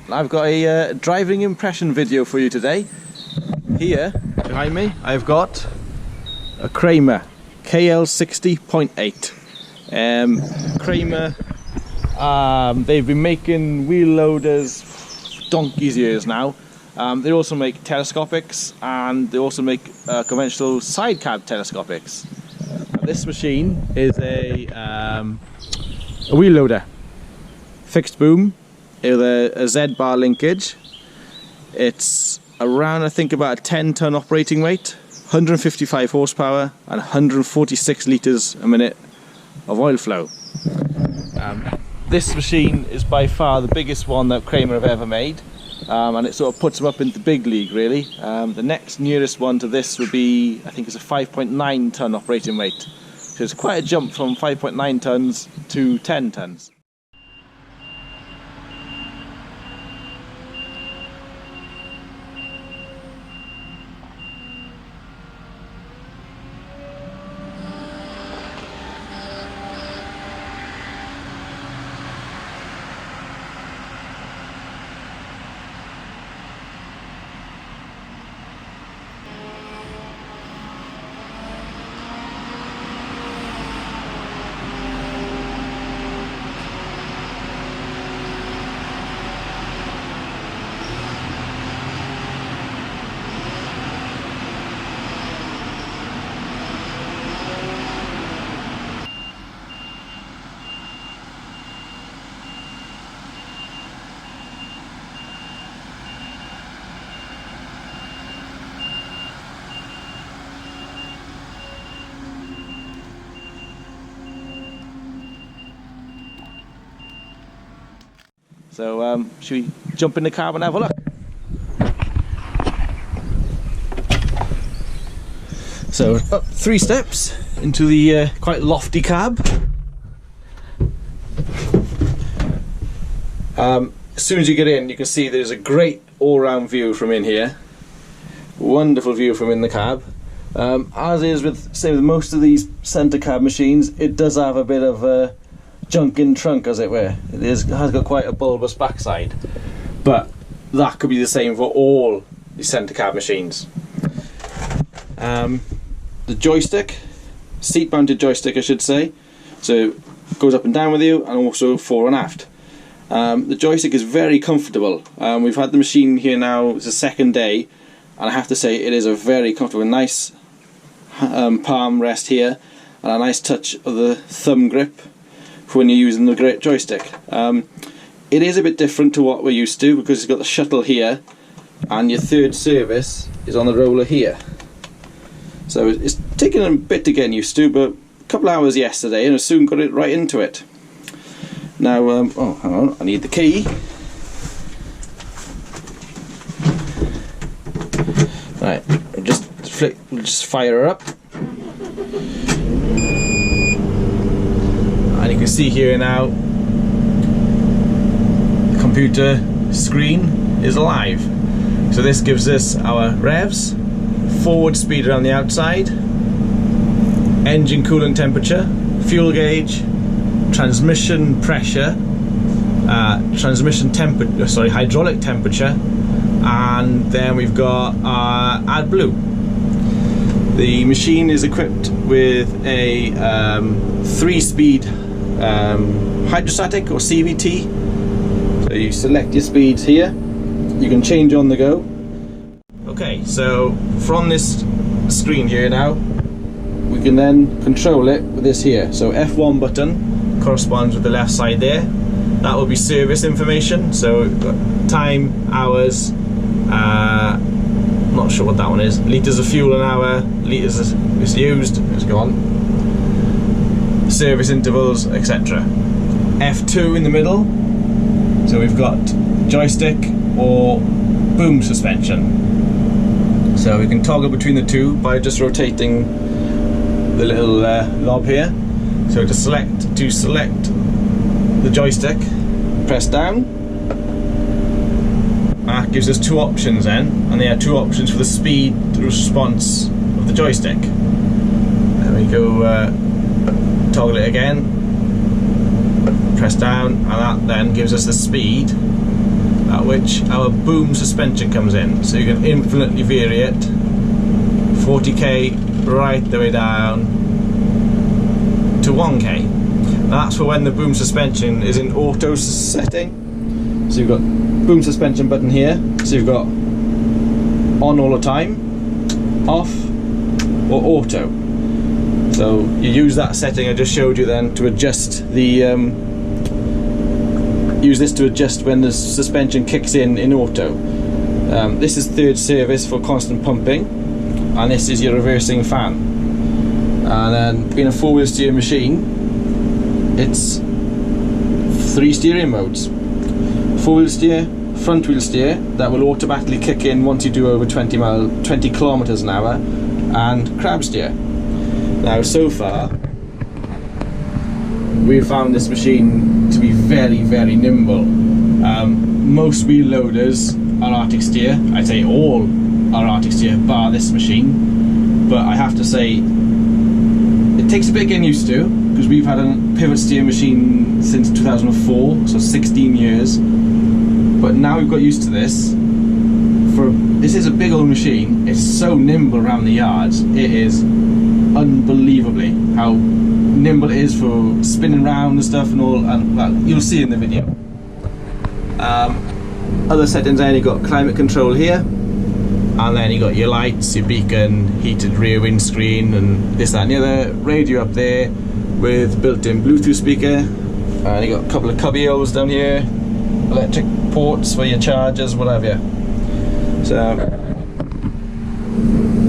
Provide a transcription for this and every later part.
I've got a driving impression video for you today. Here behind me I've got a Kramer KL60.8. Kramer, they've been making wheel loaders donkey's years now. They also make telescopics, and they also make conventional side cab telescopics. This machine is a wheel loader, fixed boom with a Z-bar linkage. It's around, I think, about a 10-ton operating weight, 155 horsepower and 146 litres a minute of oil flow. This machine is by far the biggest one that Kramer have ever made, and it sort of puts them up into the big league, really. The next nearest one to this would be, I think it's a 5.9 ton operating weight. So it's quite a jump from 5.9 tons to 10 tons. So should we jump in the cab and have a look? So up 3 steps into the quite lofty cab. As soon as you get in, you can see there's a great all-round view from in here. Wonderful view from in the cab. As is with, say, with most of these centre cab machines, it does have a bit of junk in trunk, as it were. It has got quite a bulbous backside, but that could be the same for all the centre cab machines. The joystick, seat mounted joystick I should say, so it goes up and down with you, and also fore and aft. The joystick is very comfortable. We've had the machine here now, it's the 2nd day, and I have to say it is a very comfortable, nice palm rest here, and a nice touch of the thumb grip for when you're using the joystick. It is a bit different to what we're used to, because it's got the shuttle here and your 3rd service is on the roller here. So it's taken a bit to get used to, but a couple of hours yesterday and I soon got it right into it. Now, oh, hang on, I need the key. Right, we'll just fire her up. And you can see here now, the computer screen is live. So this gives us our revs, forward speed around the outside, engine coolant temperature, fuel gauge, transmission pressure, hydraulic temperature, and then we've got our AdBlue. The machine is equipped with a 3-speed hydrostatic or CVT. So you select your speeds here, you can change on the go. Okay, so from this screen here now, we can then control it with this here. So F1 button corresponds with the left side there. That will be service information, so we've got time, hours, not sure what that one is, litres of fuel an hour, litres is used, it's gone, service intervals, etc. F2 in the middle, so we've got joystick or boom suspension. So we can toggle between the two by just rotating the little knob here. So to select the joystick, press down. That gives us 2 options then, and there are 2 options for the speed response of the joystick. There we go, toggle it again, press down, and that then gives us the speed at which our boom suspension comes in, so you can infinitely vary it 40k right the way down to 1k. Now that's for when the boom suspension is in auto setting. So you've got boom suspension button here, so you've got on all the time, off, or auto. So you use that setting I just showed you then to adjust the use this to adjust when the suspension kicks in auto. This is third service for constant pumping, and this is your reversing fan. And then being a 4-wheel steer machine, it's 3 steering modes: 4-wheel steer, front wheel steer, that will automatically kick in once you do over 20 kilometers an hour, and crab steer. Now so far we've found this machine to be very, very nimble. Most wheel loaders are Arctic steer. I'd say all are Arctic steer bar this machine, but I have to say it takes a bit of getting used to, because we've had a pivot steer machine since 2004, so 16 years. But now we've got used to this. This is a big old machine. It's so nimble around the yards. It is unbelievably how nimble it is for spinning around and stuff and all. And well, you'll see in the video. Other settings, then you got climate control here, and then you got your lights, your beacon, heated rear windscreen, and this, that, and the other. Radio up there with built-in Bluetooth speaker, and you got a couple of cubby holes down here, electric ports for your chargers, whatever. So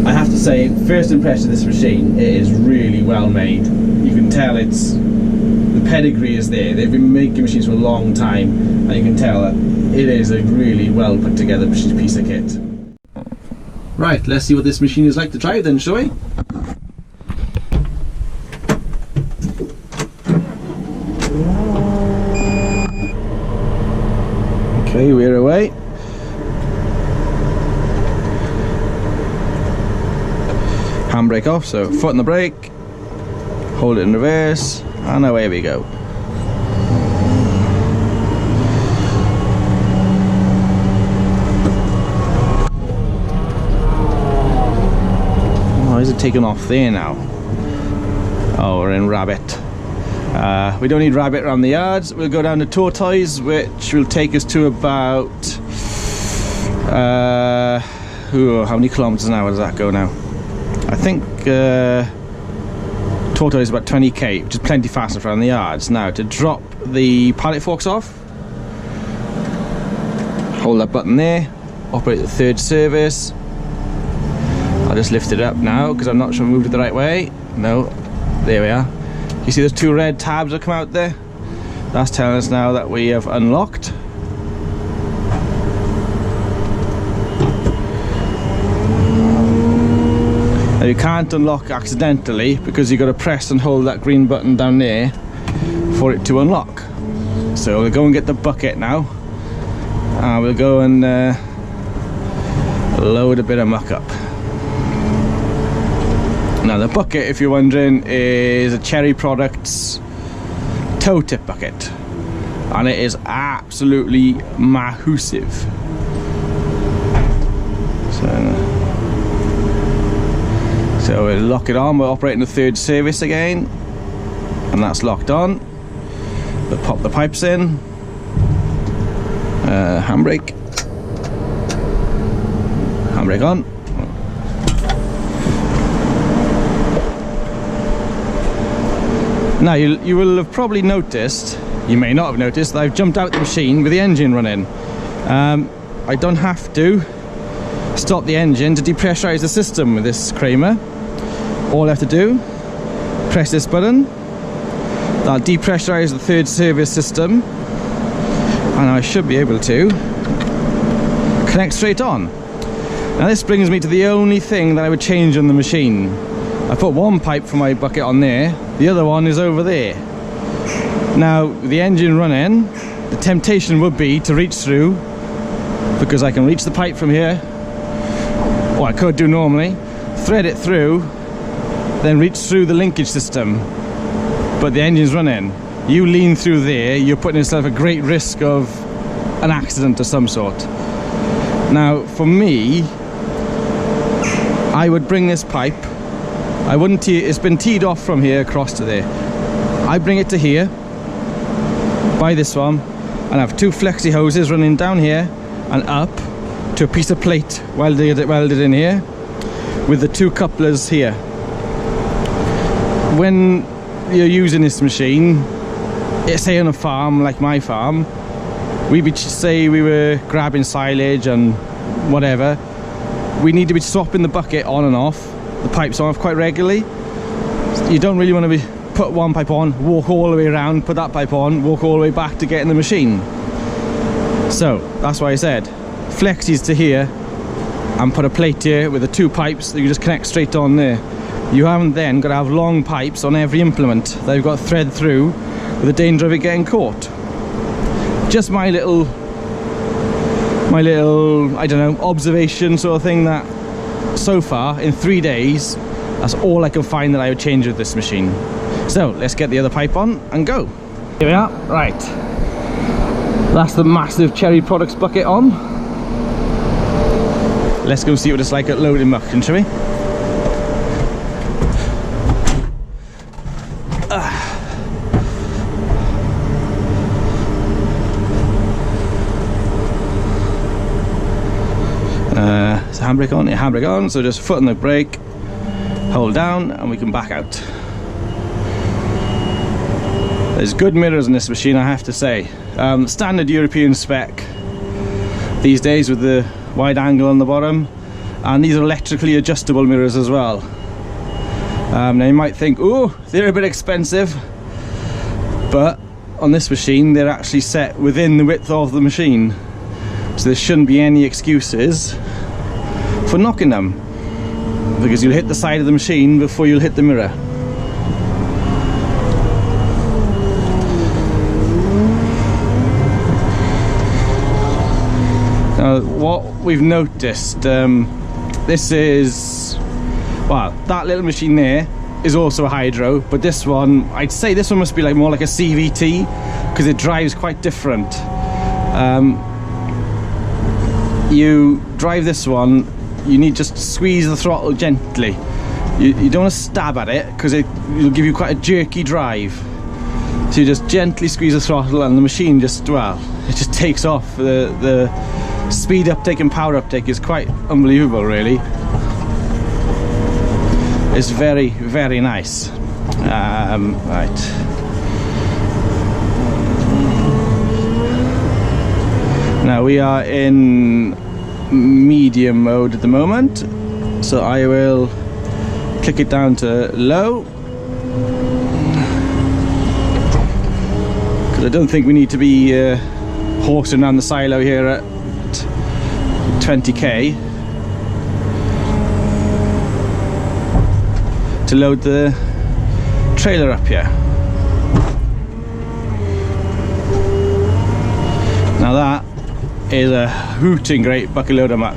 I have to say, first impression of this machine, it is really well made. You can tell the pedigree is there. They've been making machines for a long time, and you can tell that it is a really well put together piece of kit. Right, let's see what this machine is like to drive then, shall we? Okay, we're away. Handbrake off, so foot on the brake, hold it in reverse, and away we go. Oh, is it taking off there now? Oh, we're in Rabbit. We don't need Rabbit around the yards. We'll go down to Tortoise, which will take us to about how many kilometers an hour does that go now? I think Tortoise is about 20k, which is plenty fast enough around the yards. Now to drop the pallet forks off, hold that button there, operate the third service. I'll just lift it up now because I'm not sure I moved it the right way. No, there we are. You see those two red tabs that come out there? That's telling us now that we have unlocked. Now you can't unlock accidentally, because you've got to press and hold that green button down there for it to unlock. So we'll go and get the bucket now, and we'll go and load a bit of muck up. Now the bucket, if you're wondering, is a Cherry Products toe tip bucket, and it is absolutely massive. So we'll lock it on. We're operating the third service again, and that's locked on. We'll pop the pipes in, handbrake on. Now you will have probably noticed, you may not have noticed, that I've jumped out the machine with the engine running. I don't have to stop the engine to depressurize the system with this Kramer. All I have to do, press this button, that'll depressurize the third service system, and I should be able to connect straight on. Now this brings me to the only thing that I would change on the machine. I put one pipe for my bucket on there, the other one is over there. Now with the engine running, the temptation would be to reach through, because I can reach the pipe from here, or I could do normally, thread it through, then reach through the linkage system, but the engine's running. You lean through there, you're putting yourself at great risk of an accident of some sort. Now for me, I would bring this pipe, I wouldn't tee, it's been teed off from here across to there. I bring it to here, by this one, and have two flexi hoses running down here and up to a piece of plate welded in here with the two couplers here. When you're using this machine, say on a farm like my farm, say we were grabbing silage and whatever, we need to be swapping the bucket on and off, the pipes on off quite regularly. You don't really want to be put one pipe on, walk all the way around, put that pipe on, walk all the way back to get in the machine. So that's why I said flexis to here and put a plate here with the two pipes that you just connect straight on there. You haven't then got to have long pipes on every implement that you've got to thread through with the danger of it getting caught. Just my little I don't know, observation sort of thing, that so far in 3 days that's all I can find that I would change with this machine. So let's get the other pipe on and go. Here we are. Right, that's the massive Cherry Products bucket on. Let's go see what it's like at loading muck, shall we? Is the handbrake on? Yeah, handbrake on, so just foot on the brake, hold down, and we can back out. There's good mirrors in this machine, I have to say. Standard European spec these days with the wide angle on the bottom, and these are electrically adjustable mirrors as well. Now you might think, oh, they're a bit expensive, but on this machine they're actually set within the width of the machine, so there shouldn't be any excuses for knocking them, because you'll hit the side of the machine before you'll hit the mirror. Now what we've noticed, this is, well, that little machine there is also a hydro, but this one, I'd say this one must be like more like a CVT, because it drives quite different. You drive this one, you need just to squeeze the throttle gently. You don't want to stab at it, because it'll give you quite a jerky drive. So you just gently squeeze the throttle and the machine just, well, it just takes off. The speed uptake and power uptake is quite unbelievable, really. It's very, very nice. Right. Now we are in medium mode at the moment, so I will click it down to low, because I don't think we need to be horsing around the silo here at 20k to load the trailer up here. Now that is a hooting great bucket load of muck.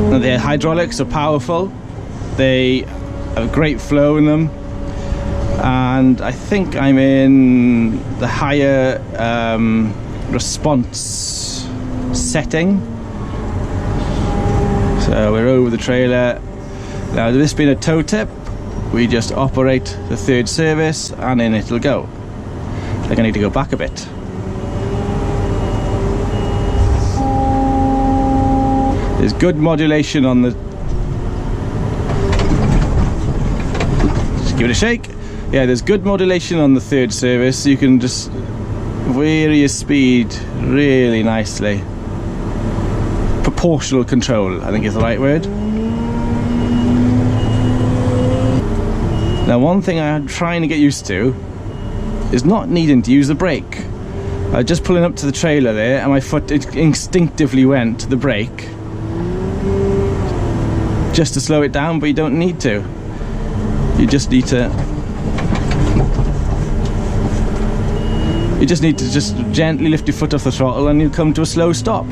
Now the hydraulics are powerful, they have great flow in them, and I think I'm in the higher response setting. So we're over the trailer. Now this being a toe tip, we just operate the third service and in it'll go. I think I need to go back a bit. There's good modulation on the, just give it a shake. Yeah, there's good modulation on the third service, so you can just vary your speed really nicely. Proportional control, I think is the right word. Now one thing I'm trying to get used to is not needing to use the brake. Just pulling up to the trailer there, and my foot instinctively went to the brake just to slow it down, but you don't need to. You just need to just gently lift your foot off the throttle and you'll come to a slow stop.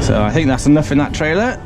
So I think that's enough in that trailer.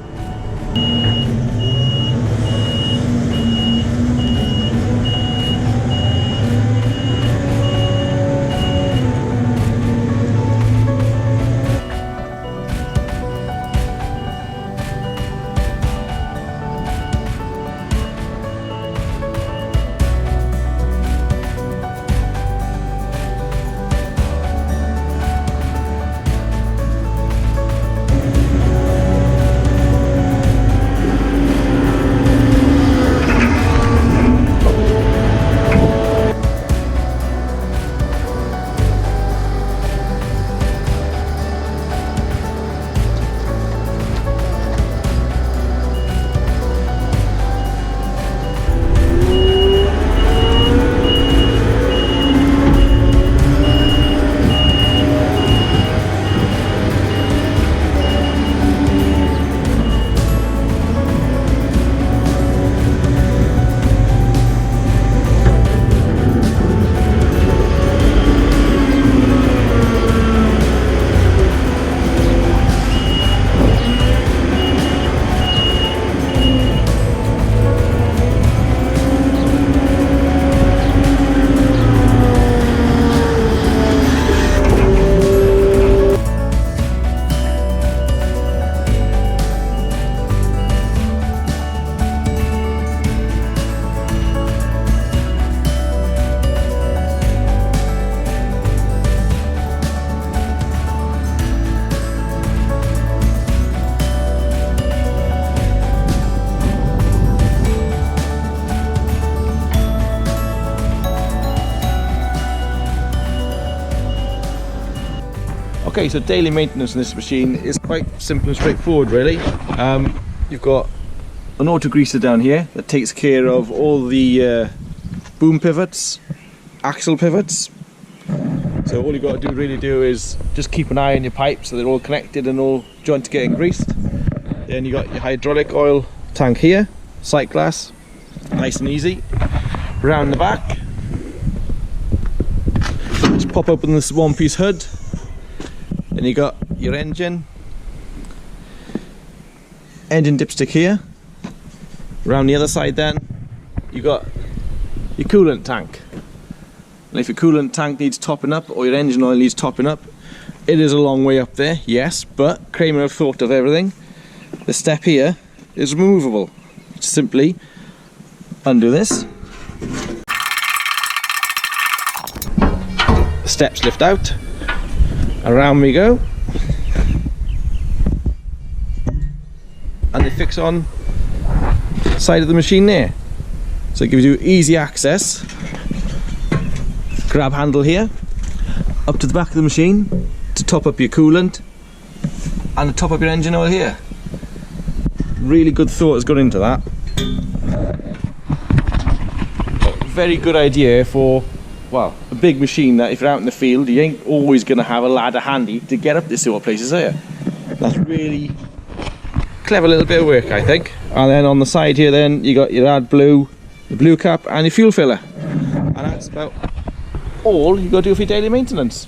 Okay, so daily maintenance on this machine is quite simple and straightforward really. You've got an auto greaser down here that takes care of all the boom pivots, axle pivots. So all you've got to really do is just keep an eye on your pipes so they're all connected and all joints getting greased. Then you got your hydraulic oil tank here, sight glass, nice and easy. Round the back, just pop open this one-piece hood. Then you got your engine dipstick here. Around the other side then, you got your coolant tank. And if your coolant tank needs topping up or your engine oil needs topping up, it is a long way up there, yes, but Kramer have thought of everything. The step here is removable. Simply undo this. The steps lift out. Around we go. And they fix on the side of the machine there. So it gives you easy access. Grab handle here, up to the back of the machine to top up your coolant and to top up your engine oil here. Really good thought has gone into that. Very good idea for, well, a big machine that if you're out in the field you ain't always going to have a ladder handy to get up this sort of places here. That's really clever little bit of work, I think. And then on the side here then you got your AdBlue, the blue cap and your fuel filler. And that's about all you got to do for your daily maintenance.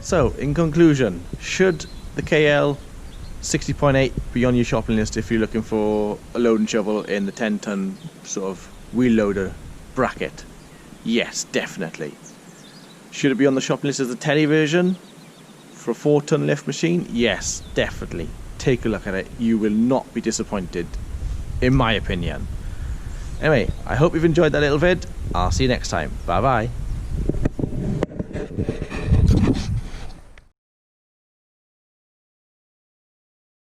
So, in conclusion, should the KL60.8 be on your shopping list if you're looking for a load and shovel in the 10-ton sort of wheel loader bracket? Yes, definitely. Should it be on the shopping list as the tele version for a 4-ton lift machine? Yes, definitely. Take a look at it. You will not be disappointed, in my opinion. Anyway, I hope you've enjoyed that little vid. I'll see you next time. Bye bye.